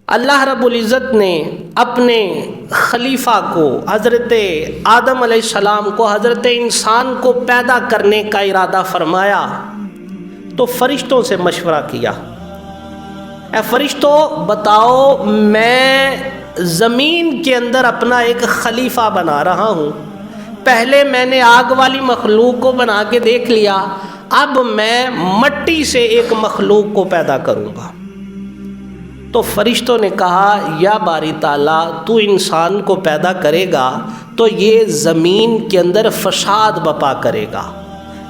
اللہ رب العزت نے اپنے خلیفہ کو حضرت آدم علیہ السلام کو حضرت انسان کو پیدا کرنے کا ارادہ فرمایا تو فرشتوں سے مشورہ کیا، اے فرشتوں بتاؤ میں زمین کے اندر اپنا ایک خلیفہ بنا رہا ہوں، پہلے میں نے آگ والی مخلوق کو بنا کے دیکھ لیا، اب میں مٹی سے ایک مخلوق کو پیدا کروں گا۔ تو فرشتوں نے کہا یا باری تعالیٰ تو انسان کو پیدا کرے گا تو یہ زمین کے اندر فساد بپا کرے گا،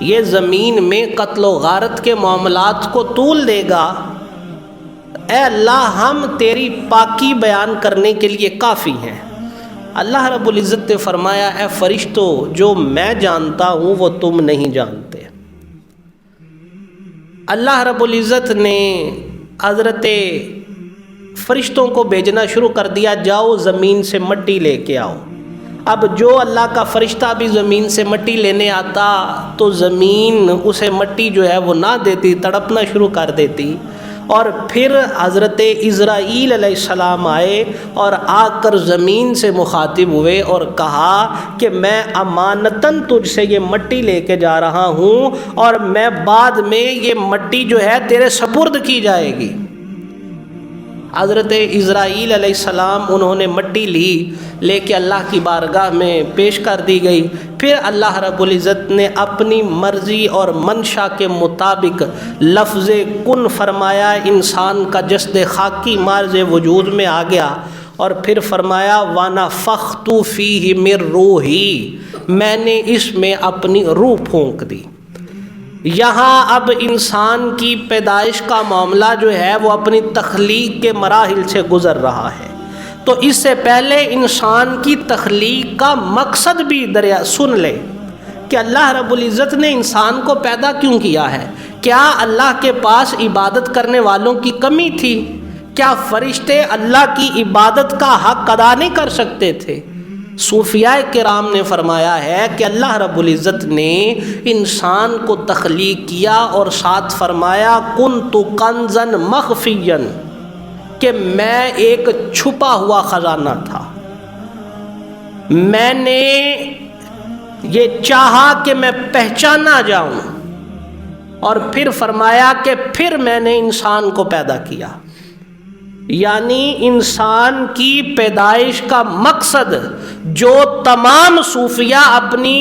یہ زمین میں قتل و غارت کے معاملات کو طول دے گا، اے اللہ ہم تیری پاکی بیان کرنے کے لیے کافی ہیں۔ اللہ رب العزت نے فرمایا اے فرشتوں جو میں جانتا ہوں وہ تم نہیں جانتے۔ اللہ رب العزت نے حضرت فرشتوں کو بھیجنا شروع کر دیا، جاؤ زمین سے مٹی لے کے آؤ۔ اب جو اللہ کا فرشتہ بھی زمین سے مٹی لینے آتا تو زمین اسے مٹی جو ہے وہ نہ دیتی، تڑپنا شروع کر دیتی، اور پھر حضرت عزرائیل علیہ السلام آئے اور آ کر زمین سے مخاطب ہوئے اور کہا کہ میں امانتاً تجھ سے یہ مٹی لے کے جا رہا ہوں اور میں بعد میں یہ مٹی جو ہے تیرے سپرد کی جائے گی۔ حضرت عزرائیل علیہ السلام انہوں نے مٹی لی، لے کے اللہ کی بارگاہ میں پیش کر دی گئی۔ پھر اللہ رب العزت نے اپنی مرضی اور منشا کے مطابق لفظ کن فرمایا، انسان کا جسد خاکی مارز وجود میں آ گیا، اور پھر فرمایا وَنَفَخْتُ فِيهِ مِن رُوحِي، میں نے اس میں اپنی روح پھونک دی۔ یہاں اب انسان کی پیدائش کا معاملہ جو ہے وہ اپنی تخلیق کے مراحل سے گزر رہا ہے، تو اس سے پہلے انسان کی تخلیق کا مقصد بھی سن لے کہ اللہ رب العزت نے انسان کو پیدا کیوں کیا ہے۔ کیا اللہ کے پاس عبادت کرنے والوں کی کمی تھی؟ کیا فرشتے اللہ کی عبادت کا حق ادا نہیں کر سکتے تھے؟ صوفیاء کرام نے فرمایا ہے کہ اللہ رب العزت نے انسان کو تخلیق کیا اور ساتھ فرمایا کنت کنزا مخفیا، کہ میں ایک چھپا ہوا خزانہ تھا، میں نے یہ چاہا کہ میں پہچانا جاؤں، اور پھر فرمایا کہ پھر میں نے انسان کو پیدا کیا۔ یعنی انسان کی پیدائش کا مقصد جو تمام صوفیاء اپنی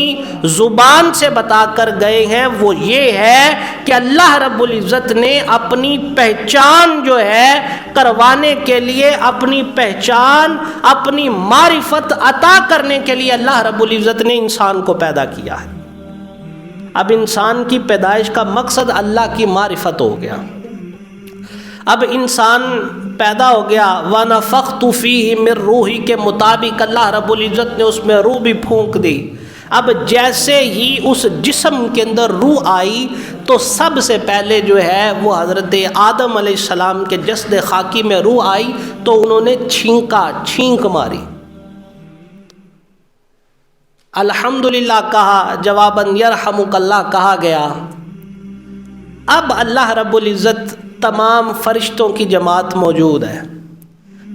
زبان سے بتا کر گئے ہیں وہ یہ ہے کہ اللہ رب العزت نے اپنی پہچان جو ہے کروانے کے لیے، اپنی پہچان اپنی معرفت عطا کرنے کے لیے اللہ رب العزت نے انسان کو پیدا کیا ہے۔ اب انسان کی پیدائش کا مقصد اللہ کی معرفت ہو گیا۔ اب انسان پیدا ہو گیا، وَنَفَخْتُ فِيهِ مِن رُوحِي کے مطابق اللہ رب العزت نے اس میں روح بھی پھونک دی۔ اب جیسے ہی اس جسم کے اندر روح آئی تو سب سے پہلے جو ہے وہ حضرت آدم علیہ السلام کے جسد خاکی میں روح آئی تو انہوں نے چھینک ماری، الحمدللہ کہا، جواباً یرحمک اللہ کہا گیا۔ اب اللہ رب العزت تمام فرشتوں کی جماعت موجود ہے،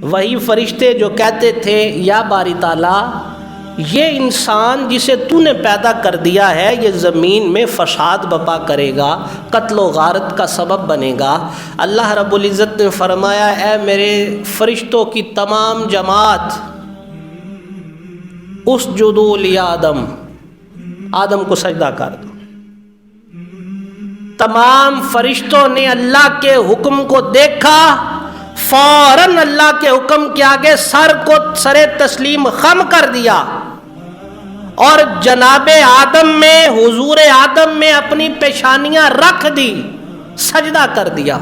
وہی فرشتے جو کہتے تھے یا باری تعالیٰ یہ انسان جسے تو نے پیدا کر دیا ہے یہ زمین میں فساد بپا کرے گا، قتل و غارت کا سبب بنے گا۔ اللہ رب العزت نے فرمایا اے میرے فرشتوں کی تمام جماعت اسجدوا لآدم، آدم کو سجدہ کر دو۔ تمام فرشتوں نے اللہ کے حکم کو دیکھا، فوراً اللہ کے حکم کے آگے سر تسلیم خم کر دیا اور جناب آدم میں، حضور آدم میں اپنی پیشانیاں رکھ دی، سجدہ کر دیا۔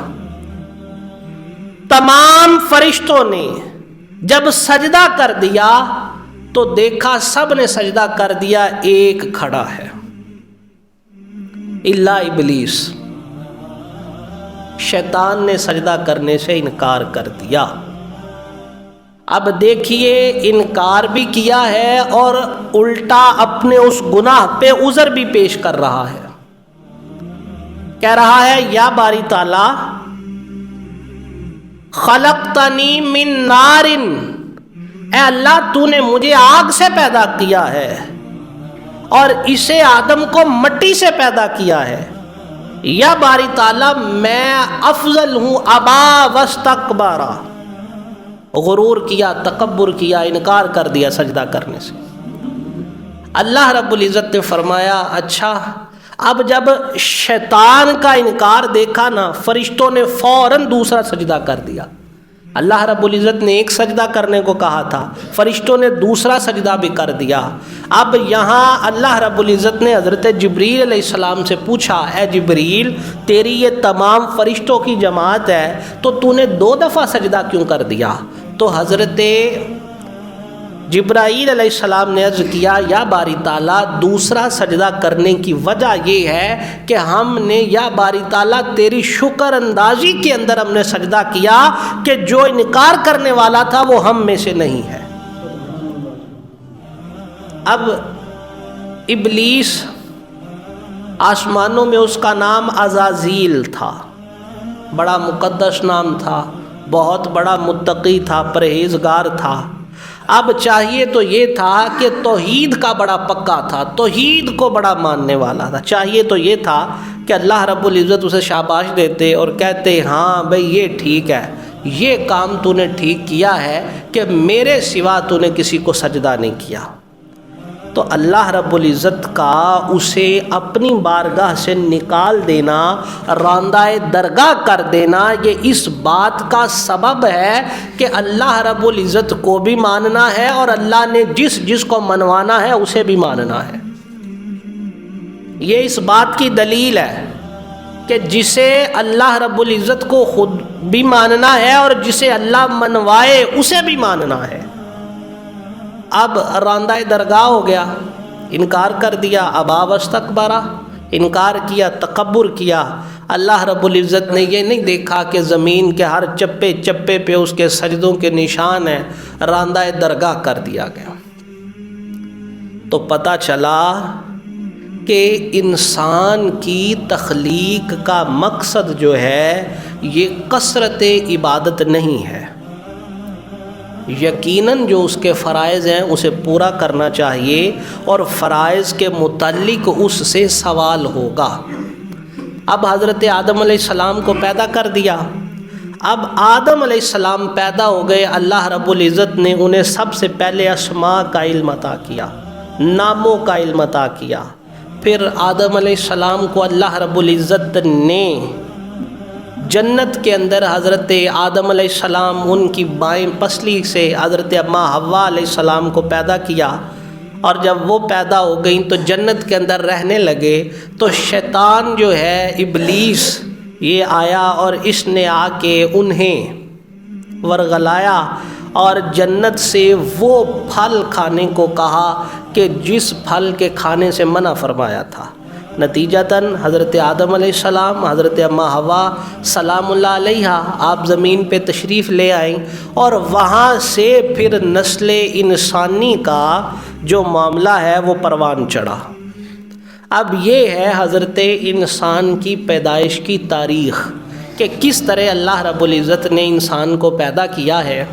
تمام فرشتوں نے جب سجدہ کر دیا تو دیکھا سب نے سجدہ کر دیا، ایک کھڑا ہے، الا ابلیس، شیطان نے سجدہ کرنے سے انکار کر دیا۔ اب دیکھیے انکار بھی کیا ہے اور الٹا اپنے اس گناہ پہ عذر بھی پیش کر رہا ہے، کہہ رہا ہے یا باری تعالیٰ خلقتنی من نار، اے اللہ تو نے مجھے آگ سے پیدا کیا ہے اور اسے آدم کو مٹی سے پیدا کیا ہے، یا باری تعالیٰ میں افضل ہوں، ابا واستکبارا، غرور کیا، تکبر کیا، انکار کر دیا سجدہ کرنے سے۔ اللہ رب العزت نے فرمایا اچھا، اب جب شیطان کا انکار دیکھا نا، فرشتوں نے فوراً دوسرا سجدہ کر دیا۔ اللہ رب العزت نے ایک سجدہ کرنے کو کہا تھا، فرشتوں نے دوسرا سجدہ بھی کر دیا۔ اب یہاں اللہ رب العزت نے حضرت جبریل علیہ السلام سے پوچھا، اے جبریل تیری یہ تمام فرشتوں کی جماعت ہے تو نے 2 دفعہ سجدہ کیوں کر دیا؟ تو حضرت جبرائیل علیہ السلام نے عرض کیا، یا باری تعالیٰ دوسرا سجدہ کرنے کی وجہ یہ ہے کہ ہم نے یا باری تعالیٰ تیری شکر اندازی کے اندر ہم نے سجدہ کیا کہ جو انکار کرنے والا تھا وہ ہم میں سے نہیں ہے۔ اب ابلیس، آسمانوں میں اس کا نام عزازیل تھا، بڑا مقدس نام تھا، بہت بڑا متقی تھا، پرہیزگار تھا۔ اب چاہیے تو یہ تھا کہ توحید کا بڑا پکا تھا، توحید کو بڑا ماننے والا تھا، چاہیے تو یہ تھا کہ اللہ رب العزت اسے شاباش دیتے اور کہتے ہاں بھئی یہ ٹھیک ہے، یہ کام تو نے ٹھیک کیا ہے کہ میرے سوا تو نے کسی کو سجدہ نہیں کیا۔ تو اللہ رب العزت کا اسے اپنی بارگاہ سے نکال دینا، راندہ درگاہ کر دینا، یہ اس بات کا سبب ہے کہ اللہ رب العزت کو بھی ماننا ہے اور اللہ نے جس کو منوانا ہے اسے بھی ماننا ہے۔ یہ اس بات کی دلیل ہے کہ جسے اللہ رب العزت کو خود بھی ماننا ہے اور جسے اللہ منوائے اسے بھی ماننا ہے۔ اب راندہ درگاہ ہو گیا، انکار کر دیا، ابا واستکبارا، انکار کیا، تکبر کیا۔ اللہ رب العزت نے یہ نہیں دیکھا کہ زمین کے ہر چپے چپے پہ اس کے سجدوں کے نشان ہیں، راندہ درگاہ کر دیا گیا۔ تو پتہ چلا کہ انسان کی تخلیق کا مقصد جو ہے یہ کثرت عبادت نہیں ہے، یقیناً جو اس کے فرائض ہیں اسے پورا کرنا چاہیے اور فرائض کے متعلق اس سے سوال ہوگا۔ اب حضرت آدم علیہ السلام کو پیدا کر دیا، اب آدم علیہ السلام پیدا ہو گئے، اللہ رب العزت نے انہیں سب سے پہلے اسماء کا علم عطا کیا، ناموں کا علم عطا کیا۔ پھر آدم علیہ السلام کو اللہ رب العزت نے جنت کے اندر حضرت آدم علیہ السلام ان کی بائیں پسلی سے حضرت اماں حوا علیہ السلام کو پیدا کیا، اور جب وہ پیدا ہو گئیں تو جنت کے اندر رہنے لگے۔ تو شیطان جو ہے ابلیس یہ آیا اور اس نے آ کے انہیں ورغلایا اور جنت سے وہ پھل کھانے کو کہا کہ جس پھل کے کھانے سے منع فرمایا تھا۔ نتیجتاً حضرت آدم علیہ السلام، حضرت اماں حوا سلام اللہ علیہا آپ زمین پہ تشریف لے آئیں، اور وہاں سے پھر نسل انسانی کا جو معاملہ ہے وہ پروان چڑھا۔ اب یہ ہے حضرت انسان کی پیدائش کی تاریخ کہ کس طرح اللہ رب العزت نے انسان کو پیدا کیا ہے۔